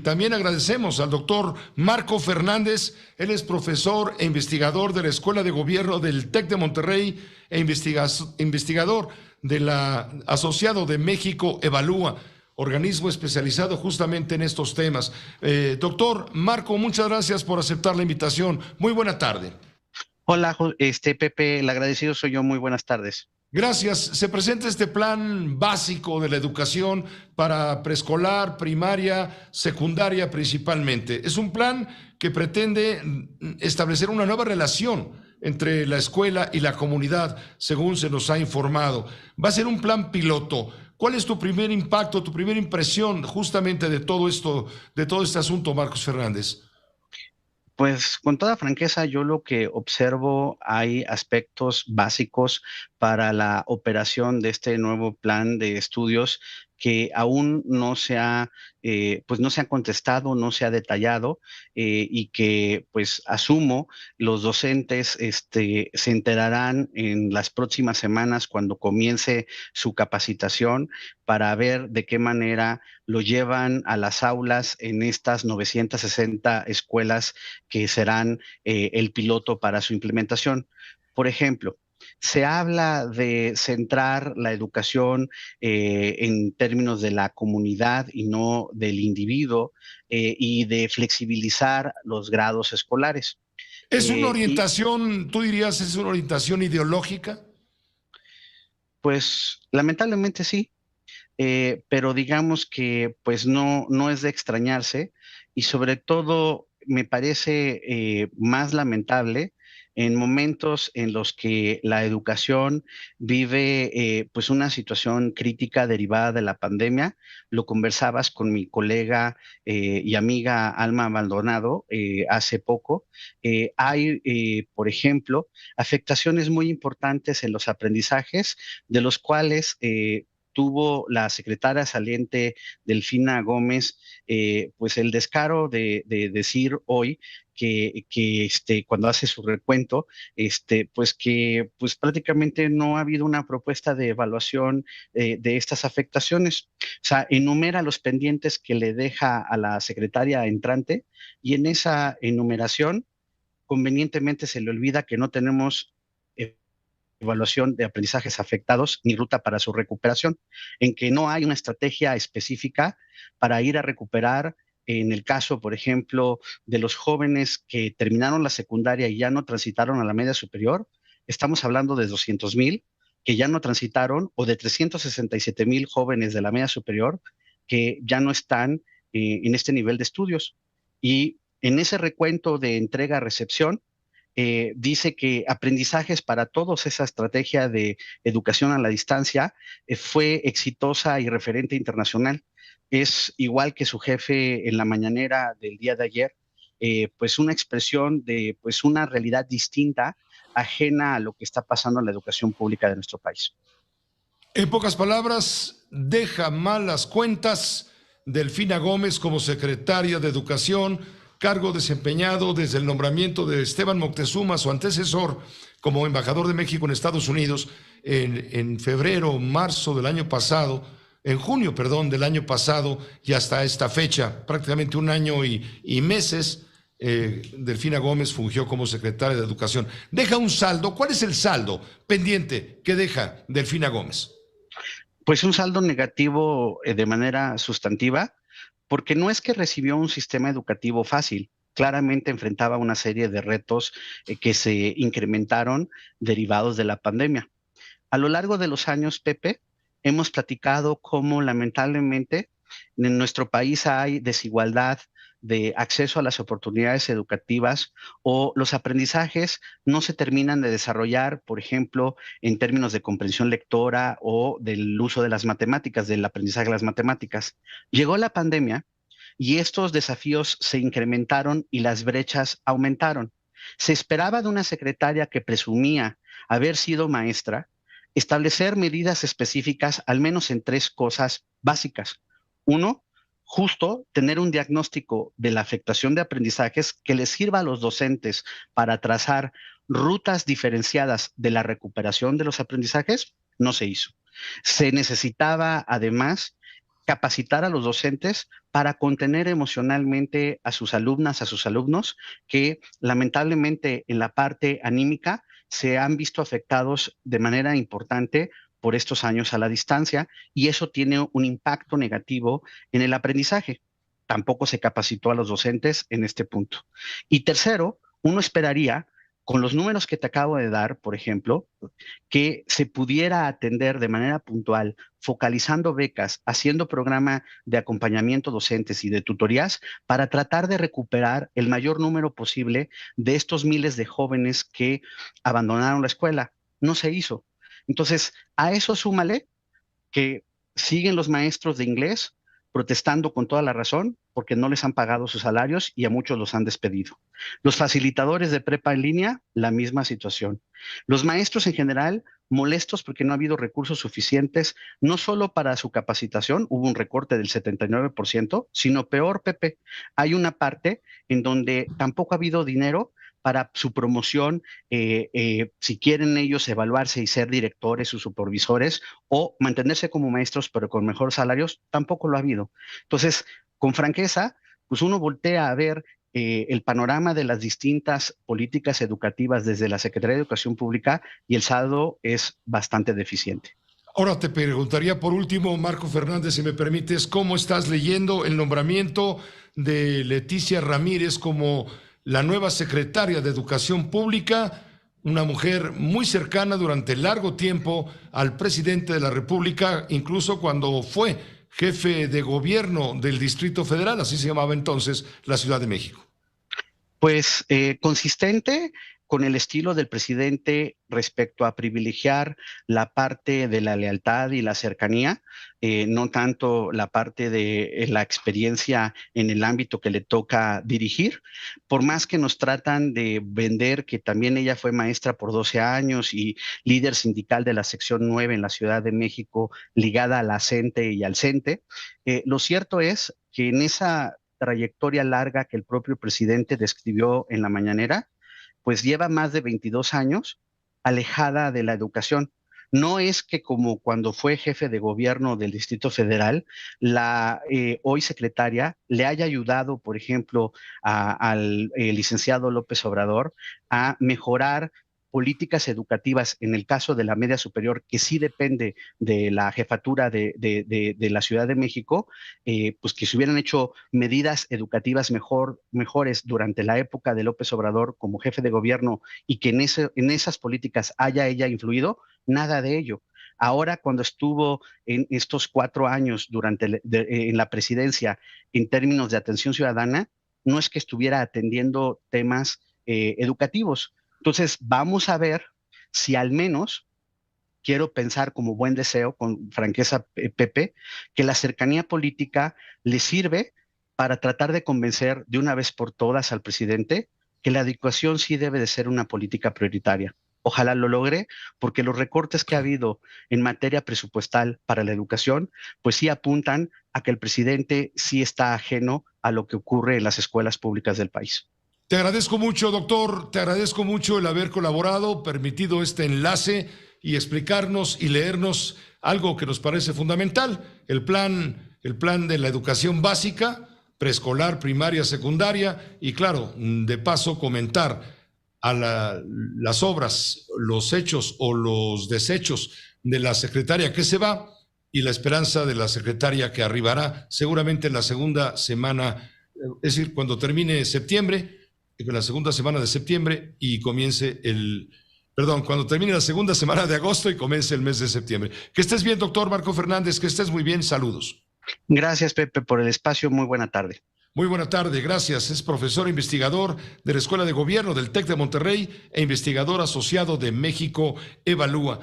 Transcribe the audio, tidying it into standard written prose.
también agradecemos al doctor Marco Fernández. Él es profesor e investigador de la Escuela de Gobierno del TEC de Monterrey e investigador de la Asociado de México Evalúa, organismo especializado justamente en estos temas. Doctor Marco, muchas gracias por aceptar la invitación. Muy buena tarde. Hola, Pepe, el agradecido soy yo. Muy buenas tardes. Gracias. Se presenta este plan básico de la educación para preescolar, primaria, secundaria principalmente. Es un plan que pretende establecer una nueva relación entre la escuela y la comunidad, según se nos ha informado. Va a ser un plan piloto. ¿Cuál es tu primer impacto, tu primera impresión justamente de todo esto, de todo este asunto, Marcos Fernández? Pues con toda franqueza, yo lo que observo, hay aspectos básicos para la operación de este nuevo plan de estudios que aún no se ha, pues no se ha contestado, no se ha detallado, y que pues asumo los docentes se enterarán en las próximas semanas cuando comience su capacitación para ver de qué manera lo llevan a las aulas en estas 960 escuelas que serán el piloto para su implementación. Por ejemplo, se habla de centrar la educación en términos de la comunidad y no del individuo, y de flexibilizar los grados escolares. ¿Es una Y orientación, tú dirías, es una orientación ideológica? pues lamentablemente sí, pero digamos que pues no es de extrañarse, y sobre todo me parece más lamentable en momentos en los que la educación vive pues una situación crítica derivada de la pandemia. Lo conversabas con mi colega y amiga Alma Maldonado hace poco. Por ejemplo, afectaciones muy importantes en los aprendizajes, de los cuales tuvo la secretaria saliente Delfina Gómez, pues el descaro de decir hoy que cuando hace su recuento, pues que pues prácticamente no ha habido una propuesta de evaluación de estas afectaciones. O sea, enumera los pendientes que le deja a la secretaria entrante, y en esa enumeración convenientemente se le olvida que no tenemos evaluación de aprendizajes afectados ni ruta para su recuperación, en que no hay una estrategia específica para ir a recuperar. En el caso, por ejemplo, de los jóvenes que terminaron la secundaria y ya no transitaron a la media superior, estamos hablando de 200,000 que ya no transitaron, o de 367,000 jóvenes de la media superior que ya no están en este nivel de estudios. Y en ese recuento de entrega-recepción, dice que aprendizajes para todos, esa estrategia de educación a la distancia, fue exitosa y referente internacional. Es igual que su jefe en la mañanera del día de ayer, pues una expresión de pues una realidad distinta, ajena a lo que está pasando en la educación pública de nuestro país. En pocas palabras, deja malas cuentas Delfina Gómez como secretaria de Educación, cargo desempeñado desde el nombramiento de Esteban Moctezuma, su antecesor, como embajador de México en Estados Unidos en febrero, marzo del año pasado, en junio, perdón, del año pasado, y hasta esta fecha, prácticamente un año y meses. Delfina Gómez fungió como secretaria de Educación. Deja un saldo. ¿Cuál es el saldo pendiente que deja Delfina Gómez? Pues un saldo negativo de manera sustantiva, porque no es que recibió un sistema educativo fácil. Claramente enfrentaba una serie de retos que se incrementaron derivados de la pandemia. A lo largo de los años, Pepe, hemos platicado cómo lamentablemente en nuestro país hay desigualdad de acceso a las oportunidades educativas, o los aprendizajes no se terminan de desarrollar, por ejemplo, en términos de comprensión lectora o del uso de las matemáticas, del aprendizaje de las matemáticas. Llegó la pandemia y estos desafíos se incrementaron y las brechas aumentaron. Se esperaba de una secretaria que presumía haber sido maestra establecer medidas específicas, al menos en tres cosas básicas. Uno, justo tener un diagnóstico de la afectación de aprendizajes que les sirva a los docentes para trazar rutas diferenciadas de la recuperación de los aprendizajes. No se hizo. Se necesitaba, además, capacitar a los docentes para contener emocionalmente a sus alumnas, a sus alumnos, que lamentablemente en la parte anímica se han visto afectados de manera importante por estos años a la distancia y eso tiene un impacto negativo en el aprendizaje. Tampoco se capacitó a los docentes en este punto. Y tercero, uno esperaría, con los números que te acabo de dar, por ejemplo, que se pudiera atender de manera puntual, focalizando becas, haciendo programa de acompañamiento docentes y de tutorías para tratar de recuperar el mayor número posible de estos miles de jóvenes que abandonaron la escuela. No se hizo. Entonces, a eso súmale que siguen los maestros de inglés protestando con toda la razón porque no les han pagado sus salarios y a muchos los han despedido. Los facilitadores de prepa en línea, la misma situación. Los maestros en general molestos porque no ha habido recursos suficientes, no solo para su capacitación, hubo un recorte del 79%, sino peor, Pepe, hay una parte en donde tampoco ha habido dinero para su promoción, si quieren ellos evaluarse y ser directores o supervisores o mantenerse como maestros pero con mejores salarios, tampoco lo ha habido. Entonces, con franqueza, pues uno voltea a ver el panorama de las distintas políticas educativas desde la Secretaría de Educación Pública y el saldo es bastante deficiente. Ahora te preguntaría por último, Marco Fernández, si me permites, ¿cómo estás leyendo el nombramiento de Leticia Ramírez como la nueva secretaria de Educación Pública, una mujer muy cercana durante largo tiempo al presidente de la República, incluso cuando fue jefe de gobierno del Distrito Federal, así se llamaba entonces la Ciudad de México? Pues consistente con el estilo del presidente respecto a privilegiar la parte de la lealtad y la cercanía, no tanto la parte de la experiencia en el ámbito que le toca dirigir, por más que nos tratan de vender que también ella fue maestra por 12 años y líder sindical de la sección 9 en la Ciudad de México, ligada a la CENTE y al CENTE, lo cierto es que en esa trayectoria larga que el propio presidente describió en la mañanera, pues lleva más de 22 años alejada de la educación. No es que como cuando fue jefe de gobierno del Distrito Federal, la hoy secretaria le haya ayudado, por ejemplo, al licenciado López Obrador a mejorar políticas educativas en el caso de la media superior, que sí depende de la jefatura de la Ciudad de México, pues que se hubieran hecho medidas educativas mejores durante la época de López Obrador como jefe de gobierno y que en esas políticas haya ella influido, nada de ello. Ahora, cuando estuvo en estos 4 años en la presidencia en términos de atención ciudadana, no es que estuviera atendiendo temas educativos. Entonces, vamos a ver si al menos, quiero pensar como buen deseo, con franqueza, Pepe, que la cercanía política le sirve para tratar de convencer de una vez por todas al presidente que la educación sí debe de ser una política prioritaria. Ojalá lo logre, porque los recortes que ha habido en materia presupuestal para la educación, pues sí apuntan a que el presidente sí está ajeno a lo que ocurre en las escuelas públicas del país. Te agradezco mucho, doctor, te agradezco mucho el haber colaborado, permitido este enlace y explicarnos y leernos algo que nos parece fundamental, el plan de la educación básica, preescolar, primaria, secundaria, y claro, de paso comentar a las obras, los hechos o los desechos de la secretaria que se va y la esperanza de la secretaria que arribará seguramente en la segunda semana, es decir, cuando termine septiembre, en la segunda semana de septiembre y comience cuando termine la segunda semana de agosto y comience el mes de septiembre. Que estés bien, doctor Marco Fernández, que estés muy bien, saludos. Gracias, Pepe, por el espacio, muy buena tarde. Muy buena tarde, gracias. Es profesor investigador de la Escuela de Gobierno del TEC de Monterrey e investigador asociado de México Evalúa.